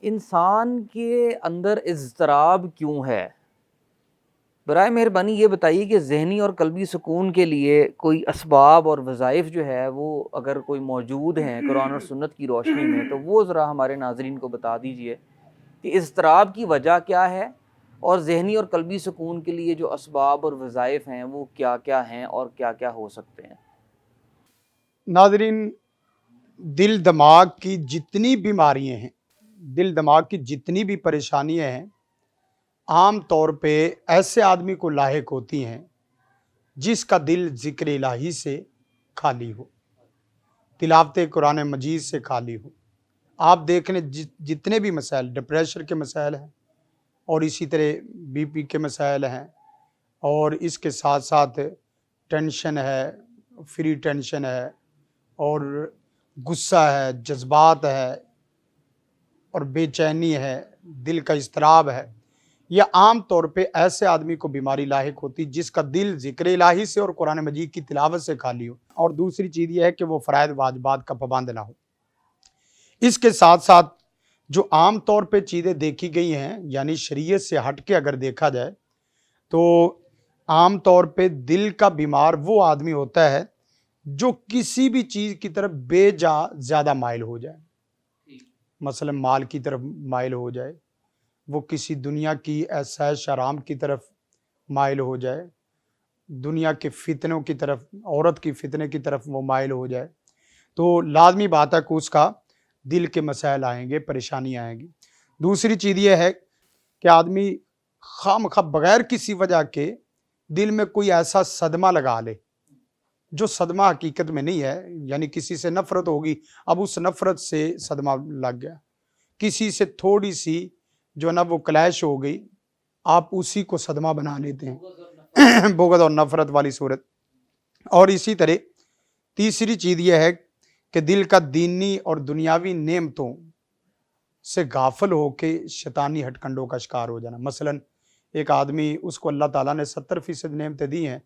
انسان کے اندر اضطراب کیوں ہے؟ برائے مہربانی یہ بتائیے کہ ذہنی اور قلبی سکون کے لیے کوئی اسباب اور وظائف جو ہے وہ اگر کوئی موجود ہیں قرآن اور سنت کی روشنی میں تو وہ ذرا ہمارے ناظرین کو بتا دیجئے کہ اضطراب کی وجہ کیا ہے، اور ذہنی اور قلبی سکون کے لیے جو اسباب اور وظائف ہیں وہ کیا کیا ہیں اور کیا کیا ہو سکتے ہیں۔ ناظرین، دل دماغ کی جتنی بیماریاں ہیں، دل دماغ کی جتنی بھی پریشانیاں ہیں، عام طور پہ ایسے آدمی کو لاحق ہوتی ہیں جس کا دل ذکر الہی سے خالی ہو، تلاوت قرآن مجید سے خالی ہو۔ آپ دیکھ لیں جتنے بھی مسائل، ڈپریشن کے مسائل ہیں اور اسی طرح بی پی کے مسائل ہیں، اور اس کے ساتھ ساتھ ٹینشن ہے، فری ٹینشن ہے، اور غصہ ہے، جذبات ہے، اور بے چینی ہے، دل کا اضطراب ہے، یہ عام طور پہ ایسے آدمی کو بیماری لاحق ہوتی جس کا دل ذکر الہی سے اور قرآن مجید کی تلاوت سے خالی ہو۔ اور دوسری چیز یہ ہے کہ وہ فرائض واجبات کا پابند نہ ہو۔ اس کے ساتھ ساتھ جو عام طور پہ چیزیں دیکھی گئی ہیں، یعنی شریعت سے ہٹ کے اگر دیکھا جائے تو عام طور پہ دل کا بیمار وہ آدمی ہوتا ہے جو کسی بھی چیز کی طرف بے جا زیادہ مائل ہو جائے، مثلا مال کی طرف مائل ہو جائے، وہ کسی دنیا کی عیش آرام کی طرف مائل ہو جائے، دنیا کے فتنوں کی طرف، عورت کی فتنے کی طرف وہ مائل ہو جائے، تو لازمی بات ہے کہ اس کا دل کے مسائل آئیں گے، پریشانی آئیں گی۔ دوسری چیز یہ ہے کہ آدمی خواہ بغیر کسی وجہ کے دل میں کوئی ایسا صدمہ لگا لے جو صدمہ حقیقت میں نہیں ہے، یعنی کسی سے نفرت ہوگی، اب اس نفرت سے صدمہ لگ گیا، کسی سے تھوڑی سی جو نا وہ کلیش ہو گئی، آپ اسی کو صدمہ بنا لیتے ہیں، بغض اور نفرت والی صورت۔ اور اسی طرح تیسری چیز یہ ہے کہ دل کا دینی اور دنیاوی نعمتوں سے غافل ہو کے شیطانی ہٹ کنڈوں کا شکار ہو جانا۔ مثلا ایک آدمی، اس کو اللہ تعالیٰ نے 70% نعمتیں دی ہیں،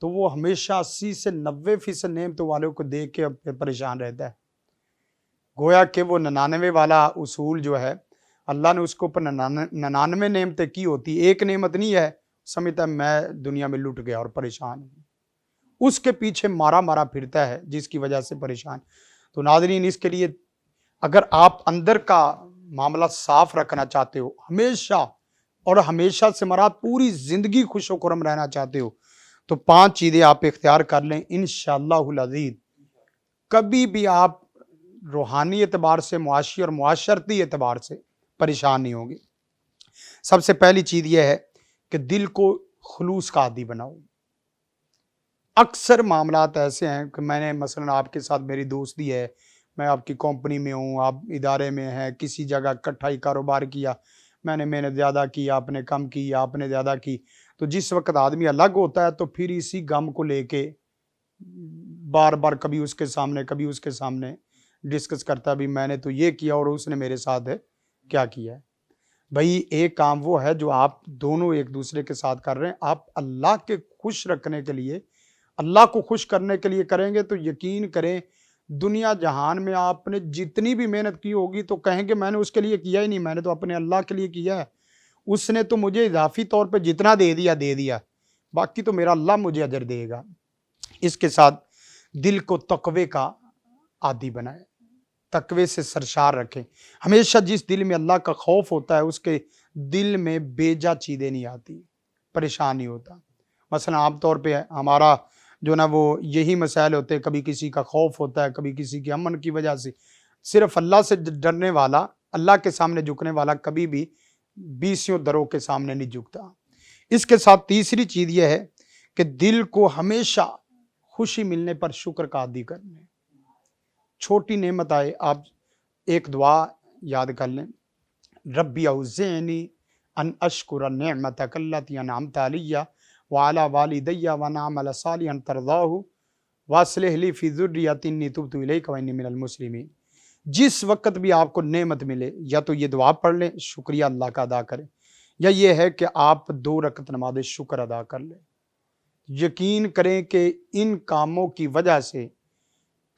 تو وہ ہمیشہ 80 سے 90% نعمتوں والوں کو دیکھ کے پریشان رہتا ہے، گویا کہ وہ 99 والا اصول جو ہے اللہ نے اس کو پر 99 نعمتیں کی ہوتی، ایک نعمت نہیں ہے، سمجھتا ہے میں دنیا میں لٹ گیا اور پریشان ہوں، اس کے پیچھے مارا پھرتا ہے جس کی وجہ سے پریشان۔ تو ناظرین، اس کے لیے اگر آپ اندر کا معاملہ صاف رکھنا چاہتے ہو، ہمیشہ اور ہمیشہ سے مراد پوری زندگی خوش و خرم رہنا چاہتے ہو، تو 5 چیزیں آپ اختیار کر لیں، انشاءاللہ العزیز کبھی بھی آپ روحانی اعتبار سے، معاشی اور معاشرتی اعتبار سے پریشان نہیں ہوں گے۔ سب سے پہلی چیز یہ ہے کہ دل کو خلوص کا عادی بناؤ۔ اکثر معاملات ایسے ہیں کہ میں نے مثلا آپ کے ساتھ میری دوستی ہے، میں آپ کی کمپنی میں ہوں، آپ ادارے میں ہیں، کسی جگہ اکٹھا ہی کاروبار کیا، میں نے محنت زیادہ کی، آپ نے کم کی، آپ نے زیادہ کی، تو جس وقت آدمی الگ ہوتا ہے تو پھر اسی غم کو لے کے بار بار کبھی اس کے سامنے کبھی اس کے سامنے ڈسکس کرتا ہے، بھی میں نے تو یہ کیا اور اس نے میرے ساتھ کیا کیا ہے۔ بھائی ایک کام وہ ہے جو آپ دونوں ایک دوسرے کے ساتھ کر رہے ہیں، آپ اللہ کے خوش رکھنے کے لیے، اللہ کو خوش کرنے کے لیے کریں گے تو یقین کریں دنیا جہان میں آپ نے جتنی بھی محنت کی ہوگی تو کہیں گے میں نے اس کے لیے کیا ہی نہیں، میں نے تو اپنے اللہ کے لیے کیا ہے، اس نے تو مجھے اضافی طور پہ جتنا دے دیا، باقی تو میرا اللہ مجھے اجر دے گا۔ اس کے ساتھ دل کو تقوی کا عادی بنائے، تقوی سے سرشار رکھیں، ہمیشہ جس دل میں اللہ کا خوف ہوتا ہے اس کے دل میں بیجا چیزیں نہیں آتی، پریشان نہیں ہوتا۔ مثلا عام طور پہ ہمارا جو نا وہ یہی مسائل ہوتے ہیں، کبھی کسی کا خوف ہوتا ہے، کبھی کسی کے امن کی وجہ سے۔ صرف اللہ سے ڈرنے والا، اللہ کے سامنے جھکنے والا کبھی بھی 20 دروں کے سامنے نہیں جھکتا۔ اس کے ساتھ تیسری چیز یہ ہے کہ دل کو ہمیشہ خوشی ملنے پر شکر کا عادی کرنا ہے۔ چھوٹی نعمت آئے، آپ ایک دعا یاد کر لیں، ربی اوزعنی ان اشکر نعمتک التی انعمت علی وعلی والدی ونعمل صالحا ترضاہ واصلح لی فی ذریتی انی تبت الیک وانی من المسلمین۔ جس وقت بھی آپ کو نعمت ملے، یا تو یہ دعا پڑھ لیں، شکریہ اللہ کا ادا کریں، یا یہ ہے کہ آپ 2 رکعت نماز شکر ادا کر لیں۔ یقین کریں کہ ان کاموں کی وجہ سے